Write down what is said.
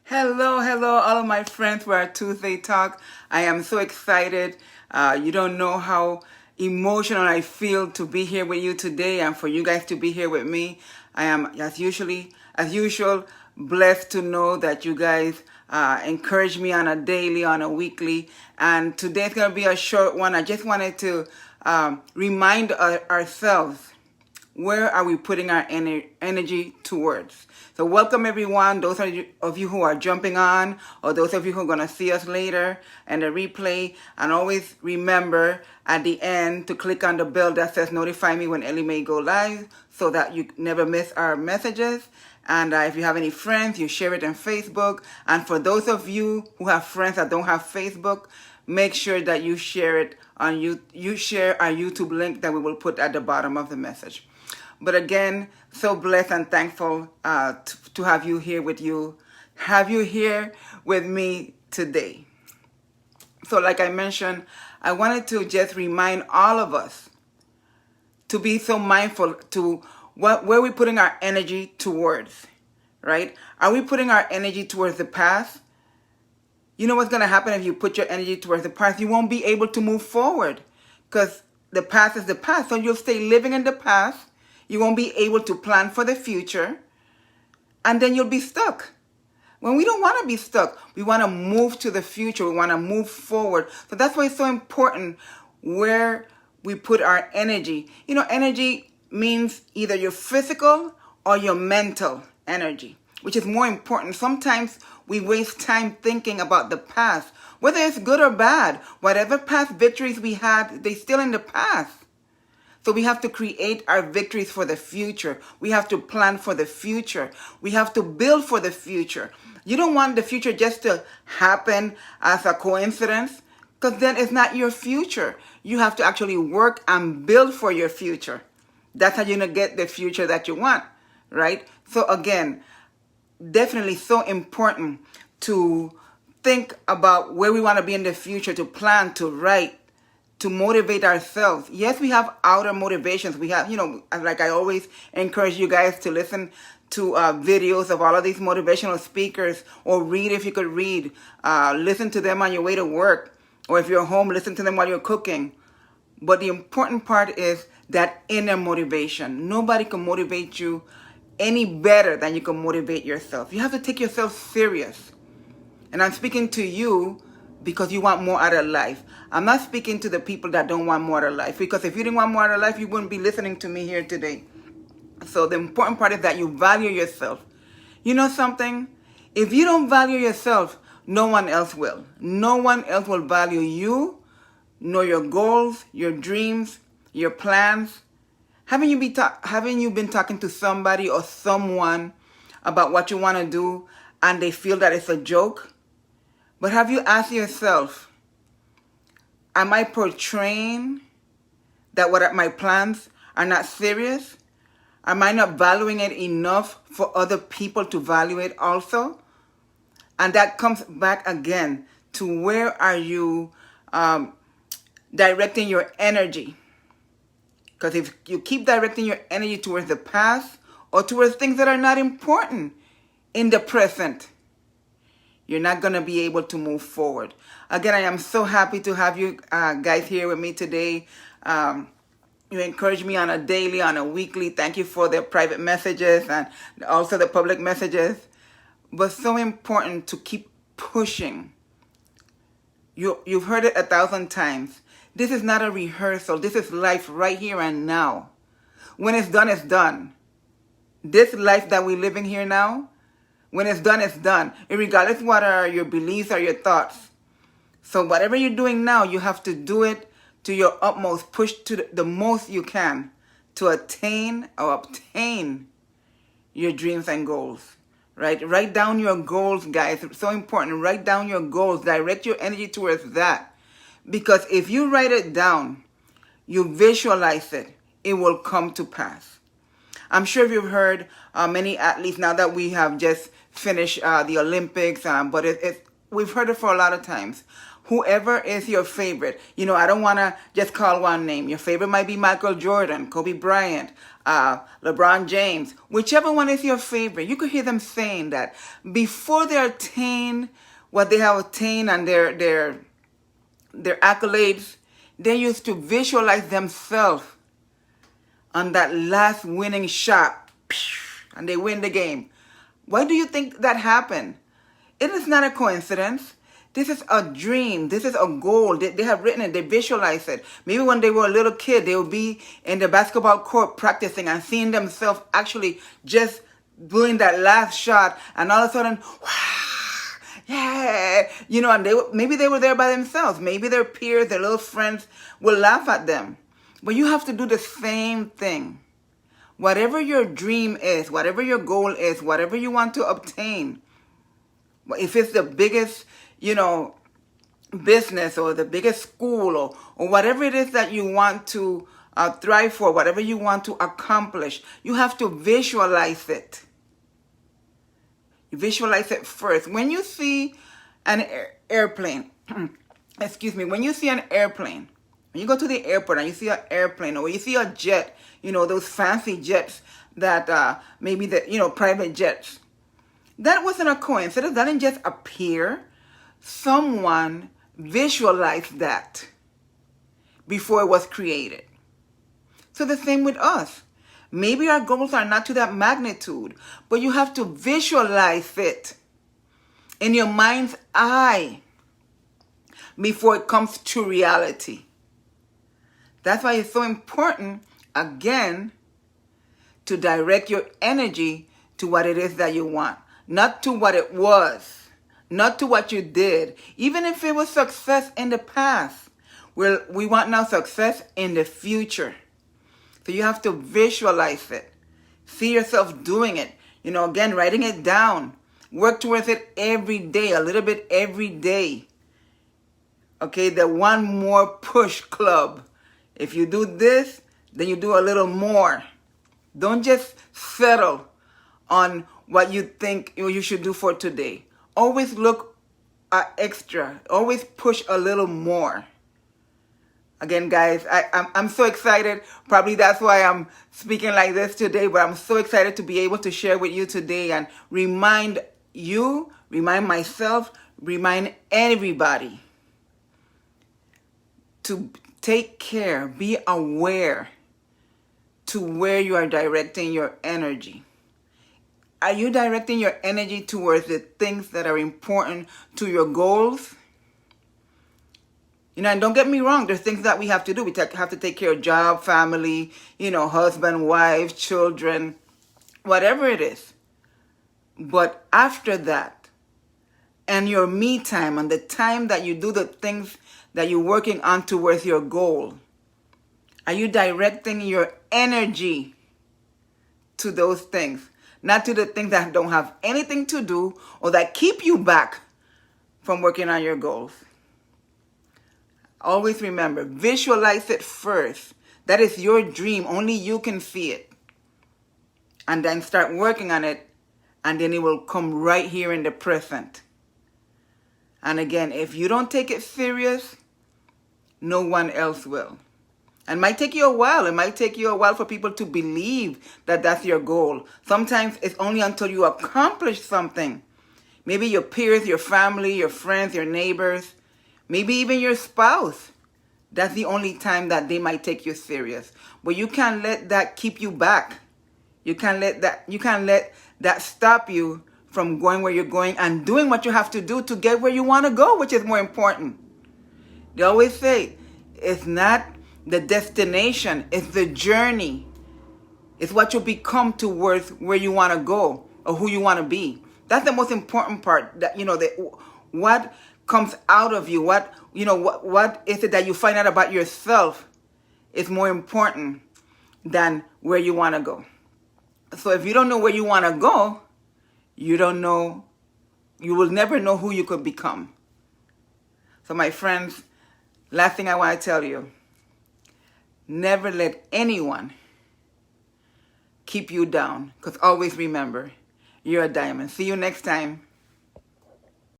Hello, hello, all of my friends for our Tuesday talk. I am so excited. You don't know how emotional I feel to be here with you today and for you guys to be here with me. I am, as usual, blessed to know that you guys encourage me on a daily, on a weekly. And today's going to be a short one. I just wanted to remind ourselves, where are we putting our energy towards? So welcome everyone, those of you who are jumping on, or those of you who are going to see us later and the replay. And always remember at the end to click on the bell that says notify me when Ellie Mae go live, so that you never miss our messages. And if you have any friends, you share it on Facebook. And for those of you who have friends that don't have Facebook, make sure that you share it on you share our YouTube link that we will put at the bottom of the message. But again, so blessed and thankful to have you here with me today. So like I mentioned, I wanted to just remind all of us to be so mindful to where we're putting our energy towards, right? Are we putting our energy towards the past? You know what's going to happen if you put your energy towards the past? You won't be able to move forward because the past is the past. So you'll stay living in the past. You won't be able to plan for the future. And then you'll be stuck. When we don't want to be stuck, we want to move to the future. We want to move forward. So that's why it's so important where we put our energy. You know, energy means either your physical or your mental energy, which is more important. Sometimes we waste time thinking about the past, whether it's good or bad. Whatever past victories we had, they're still in the past. So we have to create our victories for the future. We have to plan for the future. We have to build for the future. You don't want the future just to happen as a coincidence, because then it's not your future. You have to actually work and build for your future. That's how you're going to get the future that you want, right? So again, definitely so important to think about where we want to be in the future, to plan, to write, to motivate ourselves. Yes, we have outer motivations. We have, like I always encourage you guys to listen to videos of all of these motivational speakers, or read if you could read. Listen to them on your way to work, or if you're home, listen to them while you're cooking. But the important part is that inner motivation. Nobody can motivate you any better than you can motivate yourself. You have to take yourself serious. And I'm speaking to you because you want more out of life. I'm not speaking to the people that don't want more out of life, because if you didn't want more out of life, you wouldn't be listening to me here today. So the important part is that you value yourself. You know something? If you don't value yourself, no one else will. No one else will value you, nor your goals, your dreams, your plans. Haven't you been talking to somebody or someone about what you want to do and they feel that it's a joke? But have you asked yourself, am I portraying that what my plans are not serious? Am I not valuing it enough for other people to value it also? And that comes back again to where are you directing your energy? Because if you keep directing your energy towards the past or towards things that are not important in the present, you're not going to be able to move forward. Again, I am so happy to have you guys here with me today. You encourage me on a daily, on a weekly. Thank you for the private messages and also the public messages. But so important to keep pushing. You've heard it 1,000 times. This is not a rehearsal. This is life right here and now. When it's done, it's done. This life that we're living here now, when it's done, it's done. Regardless what are your beliefs or your thoughts. So whatever you're doing now, you have to do it to your utmost. Push to the most you can to attain or obtain your dreams and goals. Right? Write down your goals, guys. It's so important. Write down your goals. Direct your energy towards that. Because if you write it down, you visualize it, it will come to pass. I'm sure you've heard many athletes, now that we have just finished the Olympics, but we've heard it for a lot of times. whoever is your favorite. I don't want to just call one name. Your favorite might be Michael Jordan, Kobe Bryant, LeBron James, whichever one is your favorite. You could hear them saying that before they attain what they have attained and their accolades, they used to visualize themselves on that last winning shot, and they win the game. Why do you think that happened? It is not a coincidence. This is a dream. This is a goal. They have written it. They visualize it. Maybe when they were a little kid, they would be in the basketball court practicing and seeing themselves actually just doing that last shot. And all of a sudden, wow, yeah. And maybe they were there by themselves. Maybe their peers, their little friends will laugh at them. But you have to do the same thing. Whatever your dream is, whatever your goal is, whatever you want to obtain, if it's the biggest, business or the biggest school or whatever it is that you want to thrive for, whatever you want to accomplish, you have to visualize it. You visualize it first. When you see an airplane, when you see an airplane, when you go to the airport and you see an airplane or you see a jet, those fancy jets that maybe the, private jets, that wasn't a coincidence. That didn't just appear. Someone visualized that before it was created. So the same with us. Maybe our goals are not to that magnitude, but you have to visualize it in your mind's eye before it comes to reality. That's why it's so important, again, to direct your energy to what it is that you want, not to what it was, not to what you did. Even if it was success in the past, we want now success in the future. So you have to visualize it. See yourself doing it. Again, writing it down. Work towards it every day, a little bit every day. Okay, the one more push club. If you do this, then you do a little more. Don't just settle on what you think you should do for today. Always look extra. Always push a little more. Again, guys, I'm so excited. Probably that's why I'm speaking like this today, but I'm so excited to be able to share with you today and remind you, remind myself, remind everybody to take care, be aware to where you are directing your energy. Are you directing your energy towards the things that are important to your goals? And don't get me wrong, there's things that we have to do. We have to take care of job, family, husband, wife, children, whatever it is. But after that, and your me time and the time that you do the things that you're working on towards your goal, are you directing your energy to those things? Not to the things that don't have anything to do or that keep you back from working on your goals. Always remember, visualize it first. That is your dream. Only you can see it. And then start working on it. And then it will come right here in the present. And again, if you don't take it serious, no one else will. And it might take you a while. It might take you a while for people to believe that that's your goal. Sometimes it's only until you accomplish something. Maybe your peers, your family, your friends, your neighbors, maybe even your spouse. That's the only time that they might take you serious. But you can't let that keep you back. You can't let that stop you from going where you're going and doing what you have to do to get where you want to go, which is more important. They always say, it's not the destination, it's the journey. It's what you become towards where you want to go or who you want to be. That's the most important part. That what comes out of you, what is it that you find out about yourself is more important than where you want to go. So if you don't know where you want to go, you will never know who you could become. So my friends, last thing I want to tell you, never let anyone keep you down, because always remember, you're a diamond. See you next time.